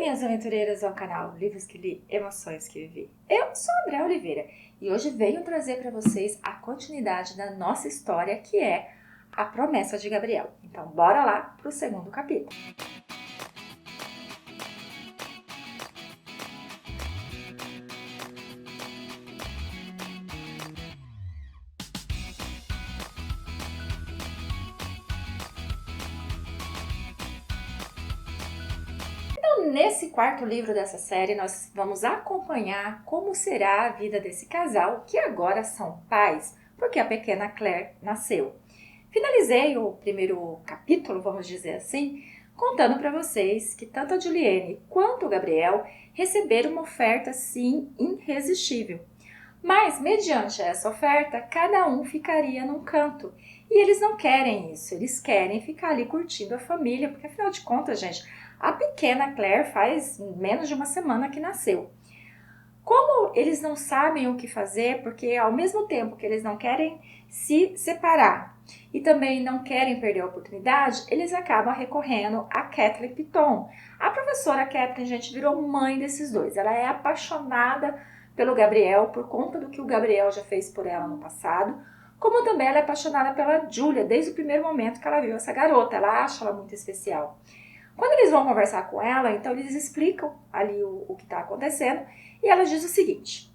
minhas aventureiras ao canal Livros que Li, Emoções que Vivi. Eu sou a André Oliveira e hoje venho trazer para vocês a continuidade da nossa história, que é A Promessa de Gabriel. Então bora lá para o segundo capítulo. Nesse quarto livro dessa série, nós vamos acompanhar como será a vida desse casal, que agora são pais, porque a pequena Claire nasceu. Finalizei o primeiro capítulo, vamos dizer assim, contando para vocês que tanto a Juliane quanto o Gabriel receberam uma oferta, sim, irresistível. Mas, mediante essa oferta, cada um ficaria num canto. E eles não querem isso, eles querem ficar ali curtindo a família, porque afinal de contas, gente, a pequena Claire faz menos de uma semana que nasceu. Como eles não sabem o que fazer, porque ao mesmo tempo que eles não querem se separar e também não querem perder a oportunidade, eles acabam recorrendo a Kathleen Piton. A professora Kathleen, gente, virou mãe desses dois. Ela é apaixonada pelo Gabriel por conta do que o Gabriel já fez por ela no passado, como também ela é apaixonada pela Julia desde o primeiro momento que ela viu essa garota. Ela acha ela muito especial. Quando eles vão conversar com ela, então eles explicam ali o que está acontecendo e ela diz o seguinte: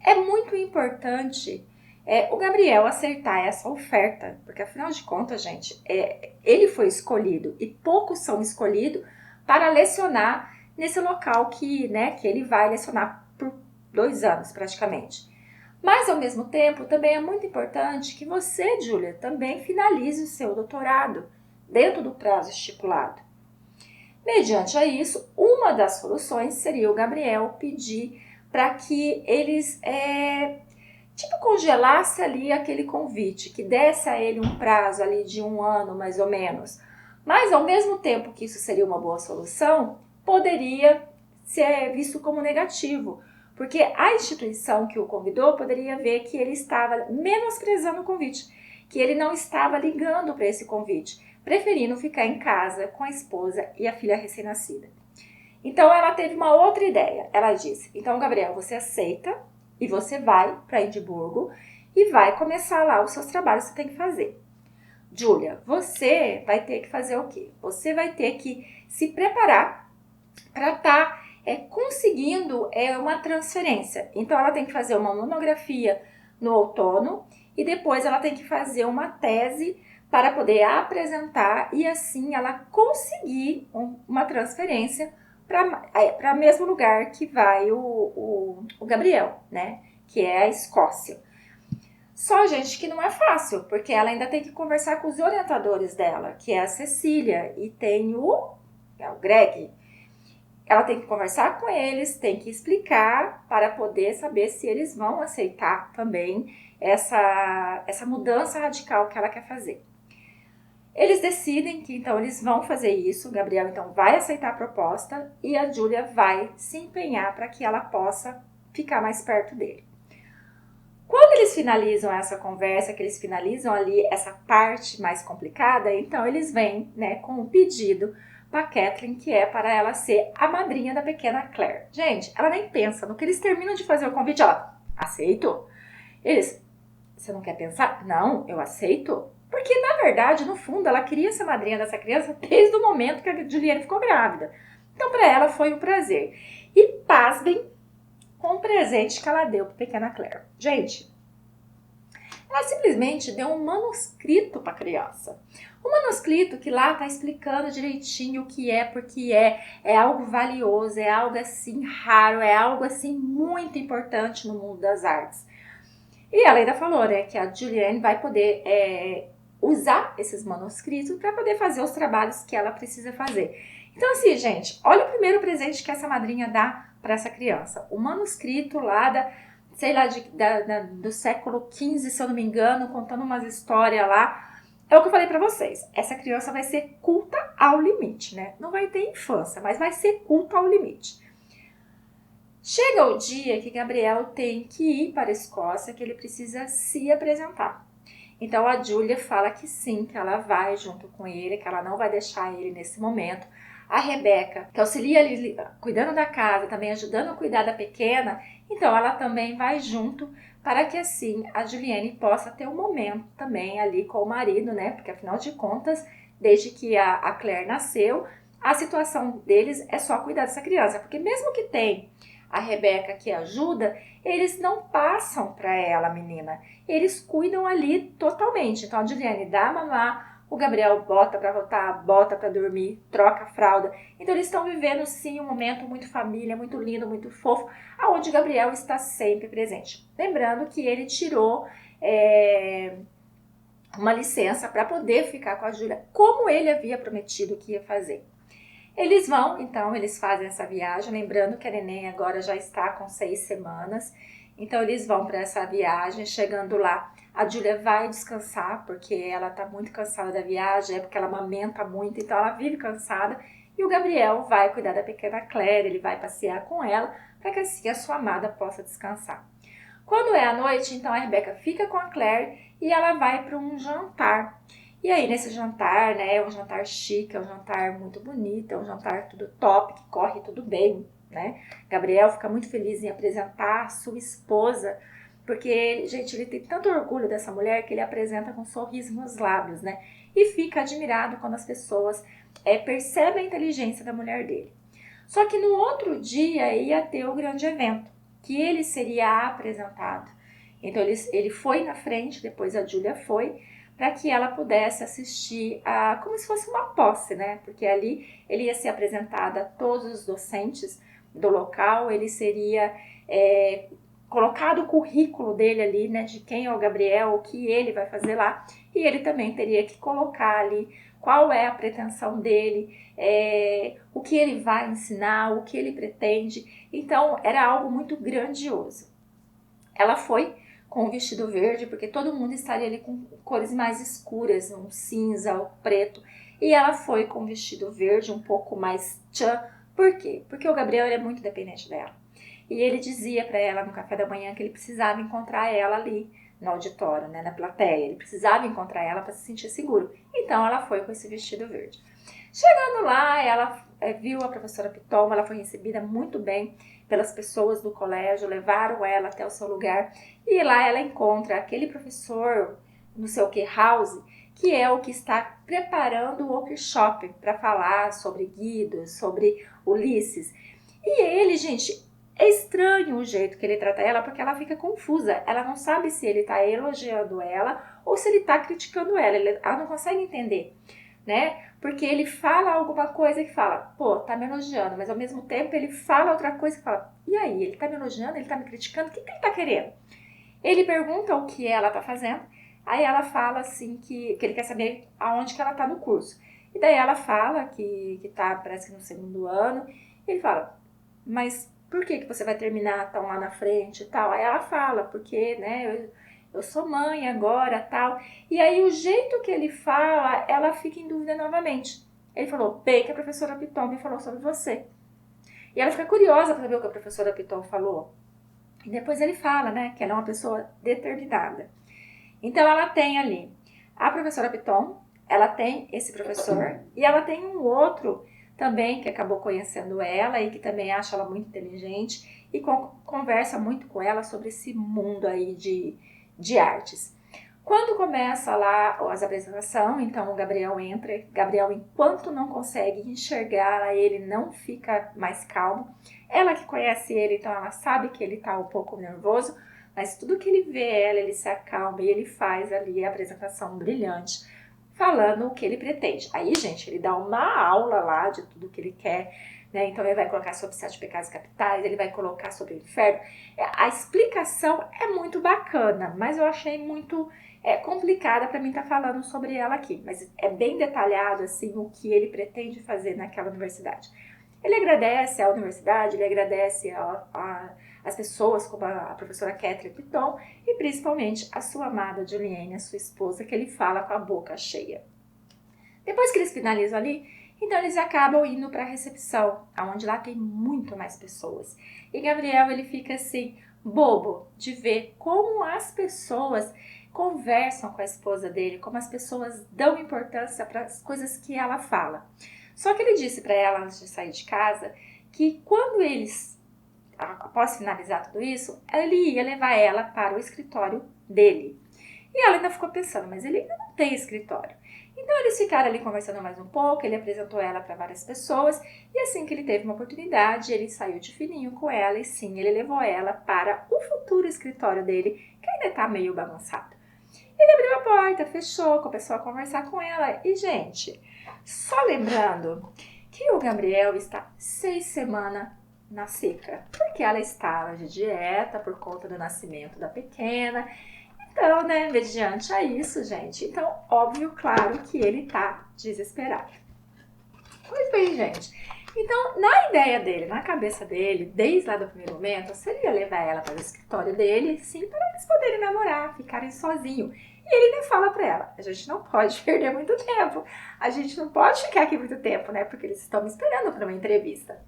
é muito importante o Gabriel aceitar essa oferta, porque afinal de contas, gente, ele foi escolhido e poucos são escolhidos para lecionar nesse local que ele vai lecionar por 2 anos praticamente. Mas ao mesmo tempo também é muito importante que você, Julia, também finalize o seu doutorado dentro do prazo estipulado. Mediante a isso, uma das soluções seria o Gabriel pedir para que eles congelasse ali aquele convite, que desse a ele um prazo ali de 1 ano mais ou menos. Mas ao mesmo tempo que isso seria uma boa solução, poderia ser visto como negativo, porque a instituição que o convidou poderia ver que ele estava menosprezando o convite, que ele não estava ligando para esse convite, preferindo ficar em casa com a esposa e a filha recém-nascida. Então ela teve uma outra ideia. Ela disse: então, Gabriel, você aceita e você vai para Edimburgo e vai começar lá os seus trabalhos que você tem que fazer. Julia, você vai ter que fazer o quê? Você vai ter que se preparar para estar conseguindo uma transferência. Então ela tem que fazer uma monografia no outono e depois ela tem que fazer uma tese para poder apresentar e assim ela conseguir uma transferência para o mesmo lugar que vai o Gabriel, né? Que é a Escócia. Só, gente, que não é fácil, porque ela ainda tem que conversar com os orientadores dela, que é a Cecília e tem o Greg. Ela tem que conversar com eles, tem que explicar para poder saber se eles vão aceitar também essa mudança radical que ela quer fazer. Eles decidem que então eles vão fazer isso, o Gabriel então vai aceitar a proposta e a Julia vai se empenhar para que ela possa ficar mais perto dele. Quando eles finalizam essa conversa, que eles finalizam ali essa parte mais complicada, então eles vêm com um pedido para Kathleen, que é para ela ser a madrinha da pequena Claire. Gente, ela nem pensa, no que eles terminam de fazer o convite, ela, aceito? Eles, você não quer pensar? Não, eu aceito. Porque, na verdade, no fundo, ela queria ser madrinha dessa criança desde o momento que a Juliane ficou grávida. Então, para ela, foi um prazer. E pasmem com o presente que ela deu para a pequena Claire. Gente, ela simplesmente deu um manuscrito para a criança. Um manuscrito que lá está explicando direitinho o que é, porque é algo valioso, é algo assim raro, é algo assim muito importante no mundo das artes. E ela ainda falou, que a Juliane vai poder usar esses manuscritos para poder fazer os trabalhos que ela precisa fazer. Então assim, gente, olha o primeiro presente que essa madrinha dá para essa criança. O manuscrito lá do século XV, se eu não me engano, contando umas histórias lá. É o que eu falei para vocês. Essa criança vai ser culta ao limite, né? Não vai ter infância, mas vai ser culta ao limite. Chega o dia que Gabriel tem que ir para a Escócia, que ele precisa se apresentar. Então a Julia fala que sim, que ela vai junto com ele, que ela não vai deixar ele nesse momento. a Rebeca, que auxilia ali cuidando da casa, também ajudando a cuidar da pequena, então ela também vai junto para que assim a Juliane possa ter um momento também ali com o marido, né? Porque afinal de contas, desde que a Claire nasceu, a situação deles é só cuidar dessa criança, porque mesmo que tem a Rebeca que ajuda, eles não passam para ela, a menina. Eles cuidam ali totalmente. Então a Juliane dá mamar, o Gabriel bota para rotar, bota para dormir, troca a fralda. Então eles estão vivendo sim um momento muito família, muito lindo, muito fofo, aonde o Gabriel está sempre presente. Lembrando que ele tirou uma licença para poder ficar com a Júlia, como ele havia prometido que ia fazer. Eles vão, então, eles fazem essa viagem, lembrando que a neném agora já está com 6 semanas, então eles vão para essa viagem, chegando lá, a Júlia vai descansar, porque ela está muito cansada da viagem, é porque ela amamenta muito, então ela vive cansada, e o Gabriel vai cuidar da pequena Claire, ele vai passear com ela, para que assim a sua amada possa descansar. Quando é à noite, então a Rebeca fica com a Claire e ela vai para um jantar. E aí nesse jantar, né, é um jantar chique, é um jantar muito bonito, é um jantar tudo top, que corre tudo bem, né? Gabriel fica muito feliz em apresentar a sua esposa, porque, gente, ele tem tanto orgulho dessa mulher que ele apresenta com um sorriso nos lábios, né? E fica admirado quando as pessoas percebem a inteligência da mulher dele. Só que no outro dia ia ter o grande evento, que ele seria apresentado. Então ele foi na frente, depois a Júlia foi, para que ela pudesse assistir como se fosse uma posse, né? Porque ali ele ia ser apresentado a todos os docentes do local, ele seria colocado o currículo dele ali, né? De quem é o Gabriel, o que ele vai fazer lá, e ele também teria que colocar ali qual é a pretensão dele, o que ele vai ensinar, o que ele pretende. Então era algo muito grandioso. Ela foi com o vestido verde, porque todo mundo estaria ali com cores mais escuras, um cinza, um preto. E ela foi com o vestido verde, um pouco mais tchan. Por quê? Porque o Gabriel é muito dependente dela. E ele dizia para ela no café da manhã que ele precisava encontrar ela ali no auditório, né, na plateia. Ele precisava encontrar ela para se sentir seguro. Então ela foi com esse vestido verde. Chegando lá, ela viu a professora Piton, ela foi recebida muito bem pelas pessoas do colégio, levaram ela até o seu lugar e lá ela encontra aquele professor, não sei o que, House, que é o que está preparando o workshop para falar sobre Guido, sobre Ulisses. E ele, gente, é estranho o jeito que ele trata ela, porque ela fica confusa. Ela não sabe se ele está elogiando ela ou se ele está criticando ela. Ela não consegue entender, né? Porque ele fala alguma coisa que fala, pô, tá me elogiando, mas ao mesmo tempo ele fala outra coisa que fala, e aí, ele tá me elogiando, ele tá me criticando, o que ele tá querendo? Ele pergunta o que ela tá fazendo, aí ela fala assim que ele quer saber aonde que ela tá no curso. E daí ela fala que tá, parece que no 2º ano, e ele fala, mas por que você vai terminar tão lá na frente e tal? Aí ela fala, porque, né, eu sou mãe agora, tal. E aí o jeito que ele fala, ela fica em dúvida novamente. Ele falou, bem que a professora Piton me falou sobre você. E ela fica curiosa para saber o que a professora Piton falou. E depois ele fala, né, que ela é uma pessoa determinada. Então ela tem ali a professora Piton, ela tem esse professor e ela tem um outro também que acabou conhecendo ela e que também acha ela muito inteligente e conversa muito com ela sobre esse mundo aí de artes. Quando começa lá as apresentações, então o Gabriel entra. Gabriel, enquanto não consegue enxergar ele, não fica mais calmo. Ela que conhece ele, então ela sabe que ele tá um pouco nervoso, mas tudo que ele vê ela, ele se acalma e ele faz ali a apresentação brilhante, falando o que ele pretende. Aí, gente, ele dá uma aula lá de tudo que ele quer, né? Então ele vai colocar sobre 7 pecados capitais, ele vai colocar sobre o inferno. A explicação é muito bacana, mas eu achei muito complicada para mim estar falando sobre ela aqui. Mas é bem detalhado assim o que ele pretende fazer naquela universidade. Ele agradece à universidade, ele agradece as pessoas como a professora Kathleen Piton e principalmente a sua amada Juliane, a sua esposa, que ele fala com a boca cheia. Depois que eles finalizam ali, então eles acabam indo para a recepção, onde lá tem muito mais pessoas. E Gabriel, ele fica assim, bobo, de ver como as pessoas conversam com a esposa dele, como as pessoas dão importância para as coisas que ela fala. Só que ele disse para ela, antes de sair de casa, que quando eles, após finalizar tudo isso, ele ia levar ela para o escritório dele. E ela ainda ficou pensando, mas ele ainda não tem escritório. Então eles ficaram ali conversando mais um pouco, ele apresentou ela para várias pessoas, e assim que ele teve uma oportunidade, ele saiu de fininho com ela, e sim, ele levou ela para o futuro escritório dele, que ainda está meio bagunçado. Ele abriu a porta, fechou, começou a conversar com ela, e gente, só lembrando que o Gabriel está 6 semanas na seca, porque ela estava de dieta por conta do nascimento da pequena. Então, né, mediante a isso, gente, então, óbvio, claro que ele tá desesperado. Pois bem, gente, então, na ideia dele, na cabeça dele, desde lá do primeiro momento, seria levar ela para o escritório dele, sim, para eles poderem namorar, ficarem sozinhos. E ele ainda fala para ela, a gente não pode perder muito tempo, a gente não pode ficar aqui muito tempo, né, porque eles estão me esperando para uma entrevista.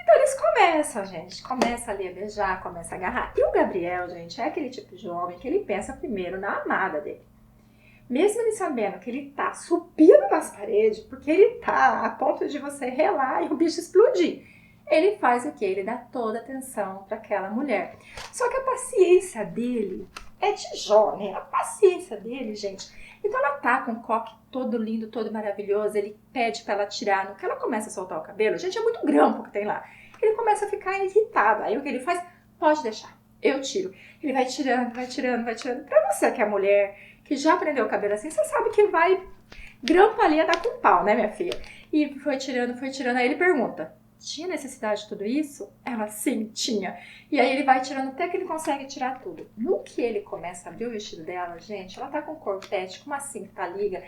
Então eles começam, gente, começa ali a beijar, começa a agarrar. E o Gabriel, gente, é aquele tipo de homem que ele pensa primeiro na amada dele. Mesmo ele sabendo que ele tá subindo nas paredes, porque ele tá a ponto de você relar e o bicho explodir, ele faz o quê? Ele dá toda a atenção para aquela mulher. Só que a paciência dele é de Jó, né? A paciência dele, gente. Então ela tá com o coque todo lindo, todo maravilhoso, ele pede para ela tirar. No que ela começa a soltar o cabelo, gente, é muito grampo que tem lá. Ele começa a ficar irritado. Aí o que ele faz? Pode deixar, eu tiro. Ele vai tirando, vai tirando, vai tirando. Pra você que é mulher, que já prendeu o cabelo assim, você sabe que vai grampo ali a dar com pau, né, minha filha? E foi tirando, foi tirando. Aí ele pergunta, tinha necessidade de tudo isso? Ela, sim, tinha. E aí ele vai tirando até que ele consegue tirar tudo. No que ele começa a abrir o vestido dela, gente, ela tá com um cortete, com uma cinta liga,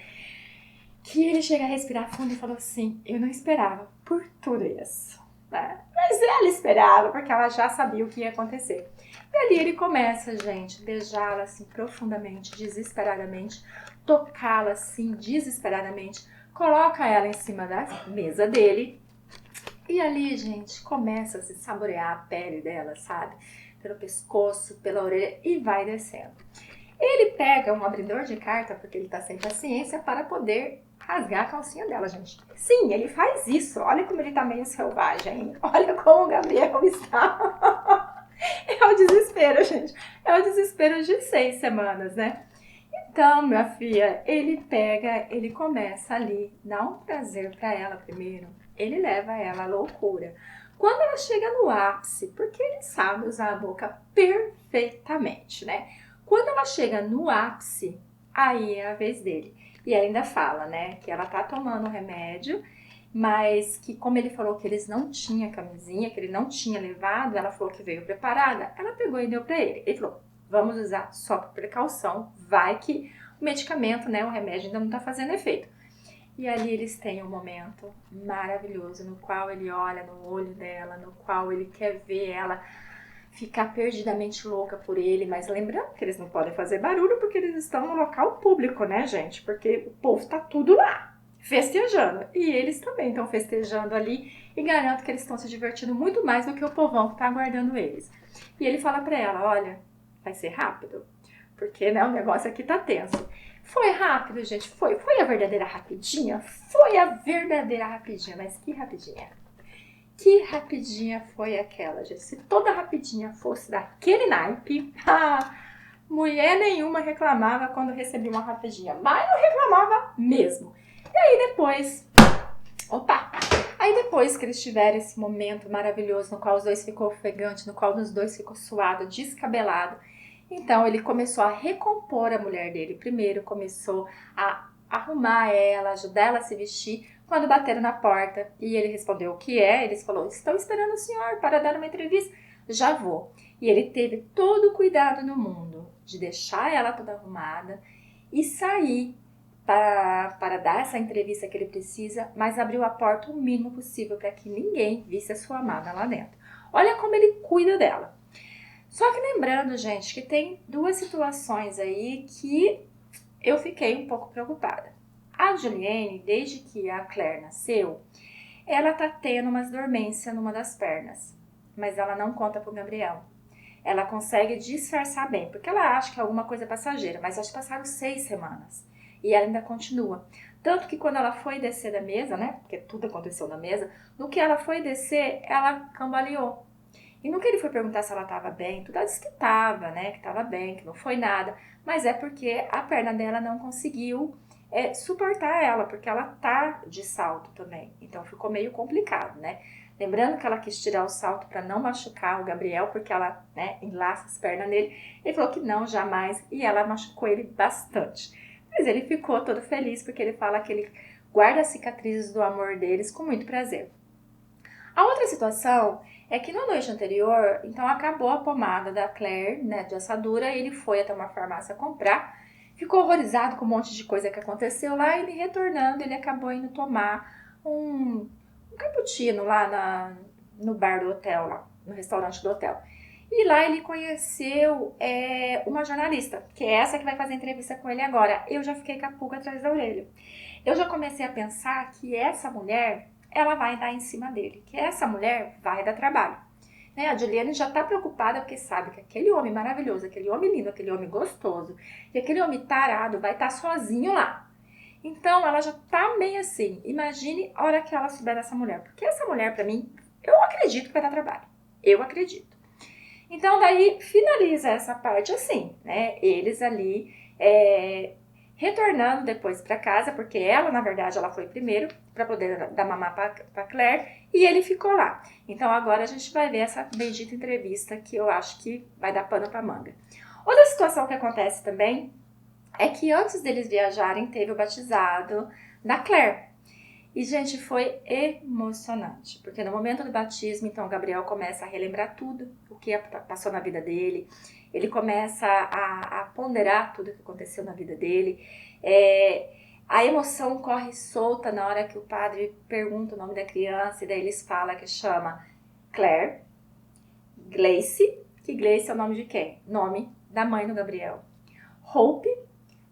que ele chega a respirar fundo e falou assim, eu não esperava por tudo isso, né? Mas ela esperava, porque ela já sabia o que ia acontecer. E ali ele começa, gente, beijá-la assim profundamente, desesperadamente, tocá-la assim desesperadamente, coloca ela em cima da mesa dele. E ali, gente, começa a se saborear a pele dela, sabe? Pelo pescoço, pela orelha e vai descendo. Ele pega um abridor de carta, porque ele tá sem paciência, para poder rasgar a calcinha dela, gente. Sim, ele faz isso. Olha como ele tá meio selvagem. Olha como o Gabriel está. É o desespero, gente. É o desespero de 6 semanas, né? Então, minha filha, ele começa ali, dá um prazer pra ela primeiro. Ele leva ela à loucura. Quando ela chega no ápice, porque ele sabe usar a boca perfeitamente, né? Quando ela chega no ápice, aí é a vez dele. E ela ainda fala, né, que ela tá tomando o remédio, mas que como ele falou que eles não tinham camisinha, que ele não tinha levado, ela falou que veio preparada, ela pegou e deu pra ele. Ele falou, vamos usar só por precaução, vai que o medicamento, né, o remédio ainda não tá fazendo efeito. E ali eles têm um momento maravilhoso no qual ele olha no olho dela, no qual ele quer ver ela ficar perdidamente louca por ele, mas lembrando que eles não podem fazer barulho porque eles estão no local público, né, gente? Porque o povo tá tudo lá, festejando. E eles também estão festejando ali e garanto que eles estão se divertindo muito mais do que o povão que tá aguardando eles. E ele fala pra ela, olha, vai ser rápido, porque, né, o negócio aqui tá tenso. Foi rápido, gente, foi a verdadeira rapidinha, foi a verdadeira rapidinha, mas que rapidinha. Que rapidinha foi aquela, gente. Se toda rapidinha fosse daquele naipe, mulher nenhuma reclamava quando recebia uma rapidinha, mas não reclamava mesmo. E aí depois que eles tiveram esse momento maravilhoso, no qual os dois ficou ofegante, no qual os dois ficou suado, descabelado, então ele começou a recompor a mulher dele. Primeiro começou a arrumar ela, ajudar ela a se vestir. Quando bateram na porta e ele respondeu o que é, eles falaram, estão esperando o senhor para dar uma entrevista. Já vou. E ele teve todo o cuidado no mundo de deixar ela toda arrumada e sair para dar essa entrevista que ele precisa, mas abriu a porta o mínimo possível para que ninguém visse a sua amada lá dentro. Olha como ele cuida dela. Só que lembrando, gente, que tem duas situações aí que eu fiquei um pouco preocupada. A Juliane, desde que a Claire nasceu, ela tá tendo umas dormências numa das pernas, mas ela não conta pro Gabriel. Ela consegue disfarçar bem, porque ela acha que é alguma coisa passageira, mas acho que passaram 6 semanas e ela ainda continua. Tanto que quando ela foi descer da mesa, né, porque tudo aconteceu na mesa, no que ela foi descer, ela cambaleou. E no que ele foi perguntar se ela estava bem, tudo ela disse que estava, né, que estava bem, que não foi nada. Mas é porque a perna dela não conseguiu suportar ela, porque ela tá de salto também. Então ficou meio complicado, né? Lembrando que ela quis tirar o salto para não machucar o Gabriel, porque ela, né, enlaça as pernas nele. Ele falou que não, jamais, e ela machucou ele bastante. Mas ele ficou todo feliz, porque ele fala que ele guarda as cicatrizes do amor deles com muito prazer. A outra situação é que na noite anterior, então acabou a pomada da Claire, né, de assadura, e ele foi até uma farmácia comprar, ficou horrorizado com um monte de coisa que aconteceu lá, e ele retornando, ele acabou indo tomar um cappuccino lá no bar do hotel, lá, no restaurante do hotel. E lá ele conheceu uma jornalista, que é essa que vai fazer entrevista com ele agora. Eu já fiquei com a pulga atrás da orelha. Eu já comecei a pensar que essa mulher, ela vai dar em cima dele, que essa mulher vai dar trabalho. Né? A Juliane já tá preocupada porque sabe que aquele homem maravilhoso, aquele homem lindo, aquele homem gostoso e aquele homem tarado vai estar sozinho lá. Então ela já tá meio assim. Imagine a hora que ela souber dessa mulher, porque essa mulher pra mim, eu acredito que vai dar trabalho. Eu acredito. Então daí finaliza essa parte assim, né? Eles ali retornando depois para casa, porque ela, na verdade, ela foi primeiro para poder dar mamar para Claire e ele ficou lá. Então agora a gente vai ver essa bendita entrevista que eu acho que vai dar pano para manga. Outra situação que acontece também é que antes deles viajarem teve o batizado da Claire. E, gente, foi emocionante, porque no momento do batismo, então, o Gabriel começa a relembrar tudo, o que passou na vida dele, ele começa a ponderar tudo o que aconteceu na vida dele, a emoção corre solta na hora que o padre pergunta o nome da criança, e daí eles falam que chama Claire, Gleice, que Gleice é o nome de quem? Nome da mãe do Gabriel. Hope,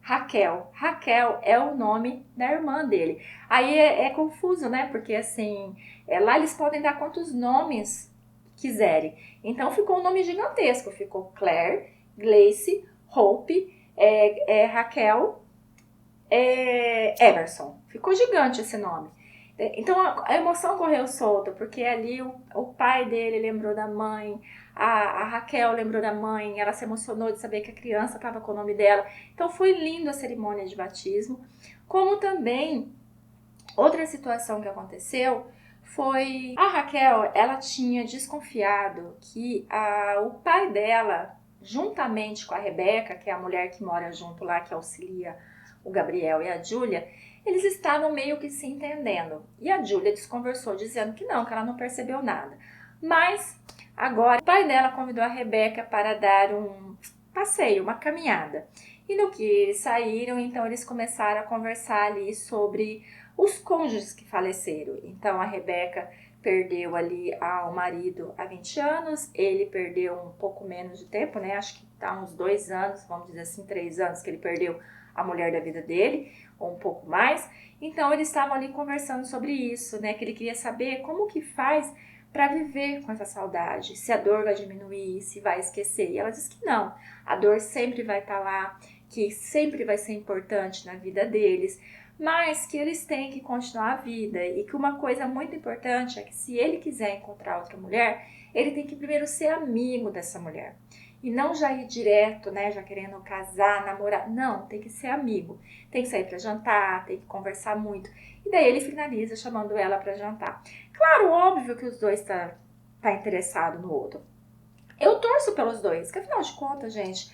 Raquel. Raquel é o nome da irmã dele. Aí é confuso, né? Porque assim, lá eles podem dar quantos nomes quiserem. Então ficou um nome gigantesco. Ficou Claire, Gleice, Hope, Raquel, Emerson. Ficou gigante esse nome. Então a emoção correu solta, porque ali o pai dele lembrou da mãe, a Raquel lembrou da mãe, ela se emocionou de saber que a criança estava com o nome dela. Então foi lindo a cerimônia de batismo. Como também, outra situação que aconteceu foi a Raquel, ela tinha desconfiado que o pai dela, juntamente com a Rebeca, que é a mulher que mora junto lá, que auxilia o Gabriel e a Júlia, eles estavam meio que se entendendo. E a Júlia desconversou, dizendo que ela não percebeu nada. Mas agora o pai dela convidou a Rebeca para dar um passeio, uma caminhada. E no que eles saíram, então eles começaram a conversar ali sobre os cônjuges que faleceram. Então a Rebeca perdeu ali o marido há 20 anos, ele perdeu um pouco menos de tempo, né? Acho que tá uns 2 anos, vamos dizer assim, 3 anos que ele perdeu a mulher da vida dele, ou um pouco mais. Então eles estavam ali conversando sobre isso, né? Que ele queria saber como que faz para viver com essa saudade, se a dor vai diminuir, se vai esquecer. E ela disse que não, a dor sempre vai estar lá, que sempre vai ser importante na vida deles, mas que eles têm que continuar a vida e que uma coisa muito importante é que se ele quiser encontrar outra mulher, ele tem que primeiro ser amigo dessa mulher. E não já ir direto, né, já querendo casar, namorar. Não, tem que ser amigo. Tem que sair para jantar, tem que conversar muito. E daí ele finaliza chamando ela para jantar. Claro, óbvio que os dois tá interessado no outro. Eu torço pelos dois, porque afinal de contas, gente,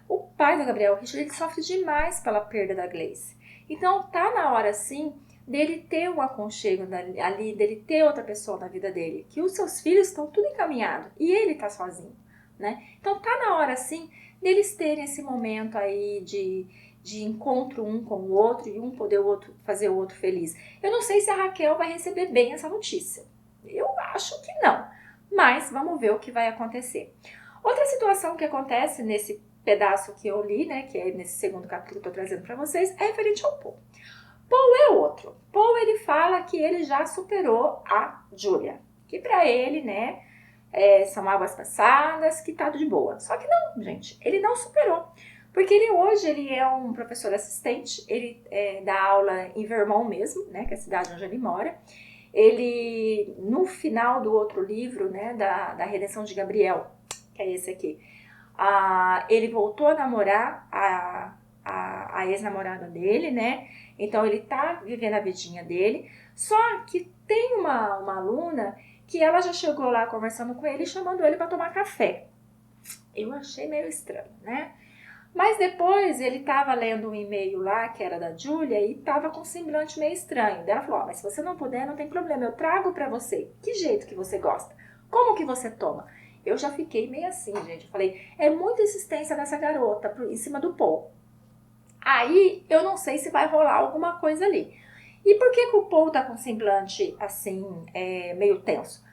o pai do Gabriel Richard, ele sofre demais pela perda da Gleice. Então tá na hora, sim, dele ter um aconchego ali, dele ter outra pessoa na vida dele. Que os seus filhos estão tudo encaminhado e ele tá sozinho. Né? Então tá na hora sim deles terem esse momento aí de encontro um com o outro e um poder fazer o outro feliz. Eu não sei se a Raquel vai receber bem essa notícia. Eu acho que não. Mas vamos ver o que vai acontecer. Outra situação que acontece nesse pedaço que eu li, né, que é nesse segundo capítulo que eu tô trazendo para vocês, é referente ao Paul. Paul é outro. Paul, ele fala que ele já superou a Julia. Que para ele, né, são águas passadas, que tá de boa. Só que não, gente, ele não superou. Porque ele é um professor assistente, ele dá aula em Vermont mesmo, né, que é a cidade onde ele mora. Ele, no final do outro livro, né, da Redenção de Gabriel, que é esse aqui, ele voltou a namorar a ex-namorada dele, né? Então ele tá vivendo a vidinha dele. Só que tem uma aluna que ela já chegou lá conversando com ele, chamando ele para tomar café. Eu achei meio estranho, né? Mas depois ele estava lendo um e-mail lá, que era da Júlia, e estava com um semblante meio estranho. Daí ela falou, mas se você não puder, não tem problema, eu trago para você. Que jeito que você gosta? Como que você toma? Eu já fiquei meio assim, gente. Eu falei, é muita insistência dessa garota em cima do Paul. Aí eu não sei se vai rolar alguma coisa ali. E por que o Paul tá com semblante assim, meio tenso?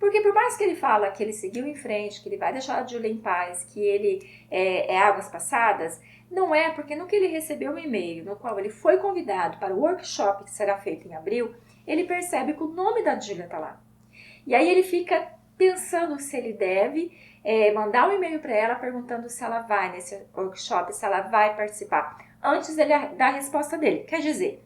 Porque por mais que ele fala que ele seguiu em frente, que ele vai deixar a Julia em paz, que ele é águas passadas, não é, porque no que ele recebeu um e-mail no qual ele foi convidado para o workshop que será feito em abril, ele percebe que o nome da Julia está lá. E aí ele fica pensando se ele deve mandar um e-mail para ela perguntando se ela vai nesse workshop, se ela vai participar, antes dele dar a resposta dele. Quer dizer,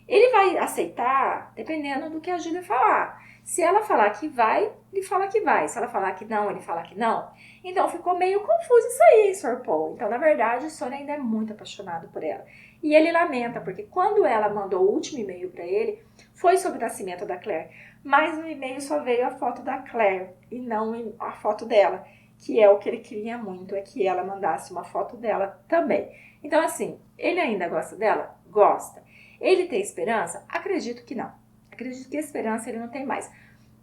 ele vai aceitar dependendo do que a Júlia falar. Se ela falar que vai, ele fala que vai. Se ela falar que não, ele fala que não. Então ficou meio confuso isso aí, Sr. Paul. Então, na verdade, o Sr. ainda é muito apaixonado por ela. E ele lamenta, porque quando ela mandou o último e-mail para ele, foi sobre o nascimento da Claire. Mas no e-mail só veio a foto da Claire e não a foto dela. Que é o que ele queria muito, é que ela mandasse uma foto dela também. Então, assim, ele ainda gosta dela? Gosta. Ele tem esperança? Acredito que não. Acredito que a esperança ele não tem mais.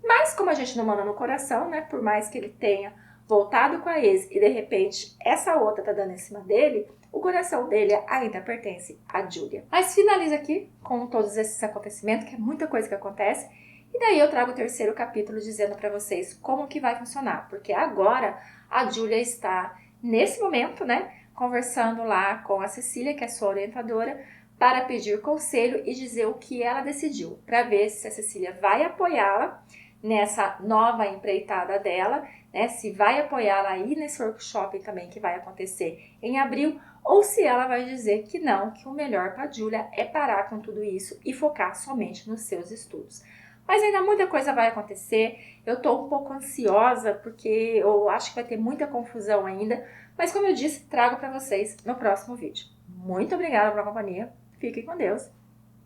Mas como a gente não manda no coração, né? Por mais que ele tenha voltado com a ex e de repente essa outra tá dando em cima dele, o coração dele ainda pertence a Julia. Mas finaliza aqui com todos esses acontecimentos, que é muita coisa que acontece. E daí eu trago o terceiro capítulo dizendo para vocês como que vai funcionar. Porque agora a Julia está, nesse momento, né? Conversando lá com a Cecília, que é sua orientadora, para pedir conselho e dizer o que ela decidiu, para ver se a Cecília vai apoiá-la nessa nova empreitada dela, né? Se vai apoiá-la aí nesse workshop também que vai acontecer em abril, ou se ela vai dizer que não, que o melhor para a Júlia é parar com tudo isso e focar somente nos seus estudos. Mas ainda muita coisa vai acontecer, eu estou um pouco ansiosa porque eu acho que vai ter muita confusão ainda, mas como eu disse, trago para vocês no próximo vídeo. Muito obrigada pela companhia. Fiquem com Deus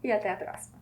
e até a próxima.